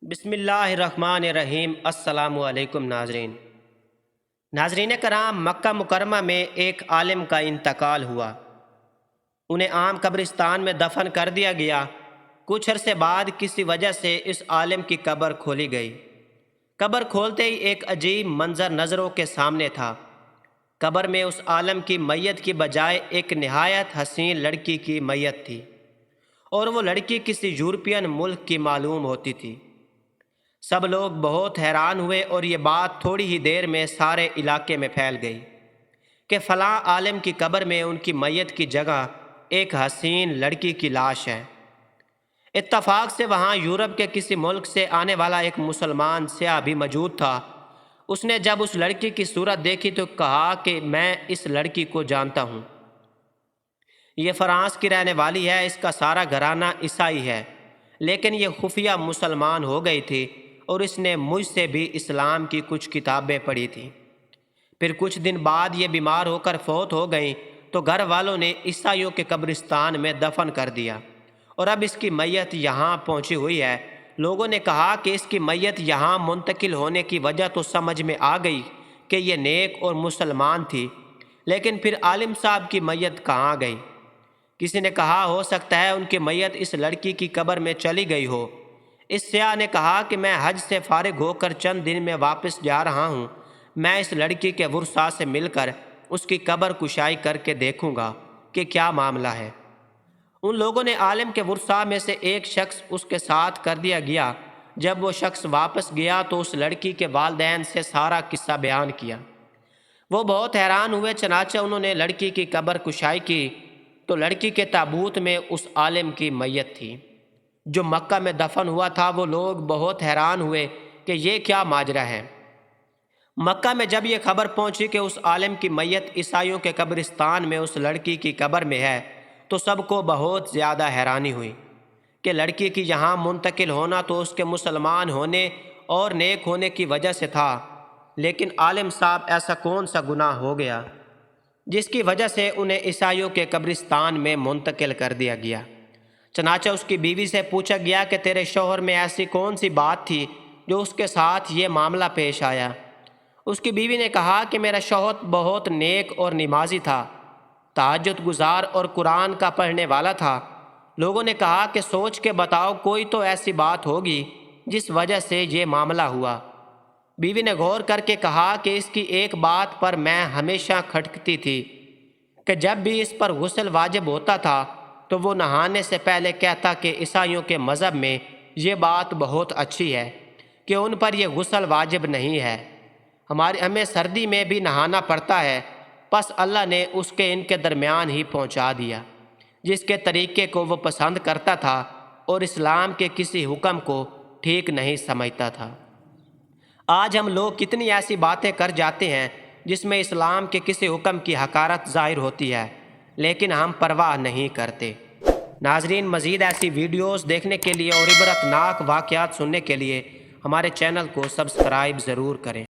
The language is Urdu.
بسم اللہ الرحمن الرحیم۔ السلام علیکم ناظرین کرام، مکہ مکرمہ میں ایک عالم کا انتقال ہوا۔ انہیں عام قبرستان میں دفن کر دیا گیا۔ کچھ عرصے بعد کسی وجہ سے اس عالم کی قبر کھولی گئی۔ قبر کھولتے ہی ایک عجیب منظر نظروں کے سامنے تھا۔ قبر میں اس عالم کی میت کی بجائے ایک نہایت حسین لڑکی کی میت تھی، اور وہ لڑکی کسی یورپین ملک کی معلوم ہوتی تھی۔ سب لوگ بہت حیران ہوئے اور یہ بات تھوڑی ہی دیر میں سارے علاقے میں پھیل گئی کہ فلاں عالم کی قبر میں ان کی میت کی جگہ ایک حسین لڑکی کی لاش ہے۔ اتفاق سے وہاں یورپ کے کسی ملک سے آنے والا ایک مسلمان سیاح بھی موجود تھا۔ اس نے جب اس لڑکی کی صورت دیکھی تو کہا کہ میں اس لڑکی کو جانتا ہوں، یہ فرانس کی رہنے والی ہے، اس کا سارا گھرانہ عیسائی ہے، لیکن یہ خفیہ مسلمان ہو گئی تھی اور اس نے مجھ سے بھی اسلام کی کچھ کتابیں پڑھی تھیں۔ پھر کچھ دن بعد یہ بیمار ہو کر فوت ہو گئیں تو گھر والوں نے عیسائیوں کے قبرستان میں دفن کر دیا، اور اب اس کی میت یہاں پہنچی ہوئی ہے۔ لوگوں نے کہا کہ اس کی میت یہاں منتقل ہونے کی وجہ تو سمجھ میں آ گئی کہ یہ نیک اور مسلمان تھی، لیکن پھر عالم صاحب کی میت کہاں گئی؟ کسی نے کہا ہو سکتا ہے ان کی میت اس لڑکی کی قبر میں چلی گئی ہو۔ اس سیاح نے کہا کہ میں حج سے فارغ ہو کر چند دن میں واپس جا رہا ہوں، میں اس لڑکی کے ورثاء سے مل کر اس کی قبر کشائی کر کے دیکھوں گا کہ کیا معاملہ ہے۔ ان لوگوں نے عالم کے ورثاء میں سے ایک شخص اس کے ساتھ کر دیا گیا۔ جب وہ شخص واپس گیا تو اس لڑکی کے والدین سے سارا قصہ بیان کیا۔ وہ بہت حیران ہوئے، چنانچہ انہوں نے لڑکی کی قبر کشائی کی تو لڑکی کے تابوت میں اس عالم کی میت تھی جو مکہ میں دفن ہوا تھا۔ وہ لوگ بہت حیران ہوئے کہ یہ کیا ماجرا ہے۔ مکہ میں جب یہ خبر پہنچی کہ اس عالم کی میت عیسائیوں کے قبرستان میں اس لڑکی کی قبر میں ہے تو سب کو بہت زیادہ حیرانی ہوئی کہ لڑکی کی یہاں منتقل ہونا تو اس کے مسلمان ہونے اور نیک ہونے کی وجہ سے تھا، لیکن عالم صاحب ایسا کون سا گناہ ہو گیا جس کی وجہ سے انہیں عیسائیوں کے قبرستان میں منتقل کر دیا گیا؟ چنانچہ اس کی بیوی سے پوچھا گیا کہ تیرے شوہر میں ایسی کون سی بات تھی جو اس کے ساتھ یہ معاملہ پیش آیا؟ اس کی بیوی نے کہا کہ میرا شوہر بہت نیک اور نمازی تھا، تہجد گزار اور قرآن کا پڑھنے والا تھا۔ لوگوں نے کہا کہ سوچ کے بتاؤ، کوئی تو ایسی بات ہوگی جس وجہ سے یہ معاملہ ہوا۔ بیوی نے غور کر کے کہا کہ اس کی ایک بات پر میں ہمیشہ کھٹکتی تھی کہ جب بھی اس پر غسل واجب ہوتا تھا تو وہ نہانے سے پہلے کہتا کہ عیسائیوں کے مذہب میں یہ بات بہت اچھی ہے کہ ان پر یہ غسل واجب نہیں ہے، ہمیں سردی میں بھی نہانا پڑتا ہے، پس اللہ نے اس کے ان کے درمیان ہی پہنچا دیا جس کے طریقے کو وہ پسند کرتا تھا اور اسلام کے کسی حکم کو ٹھیک نہیں سمجھتا تھا۔ آج ہم لوگ کتنی ایسی باتیں کر جاتے ہیں جس میں اسلام کے کسی حکم کی حقارت ظاہر ہوتی ہے، لیکن ہم پرواہ نہیں کرتے۔ ناظرین، مزید ایسی ویڈیوز دیکھنے کے لیے اور عبرتناک واقعات سننے کے لیے ہمارے چینل کو سبسکرائب ضرور کریں۔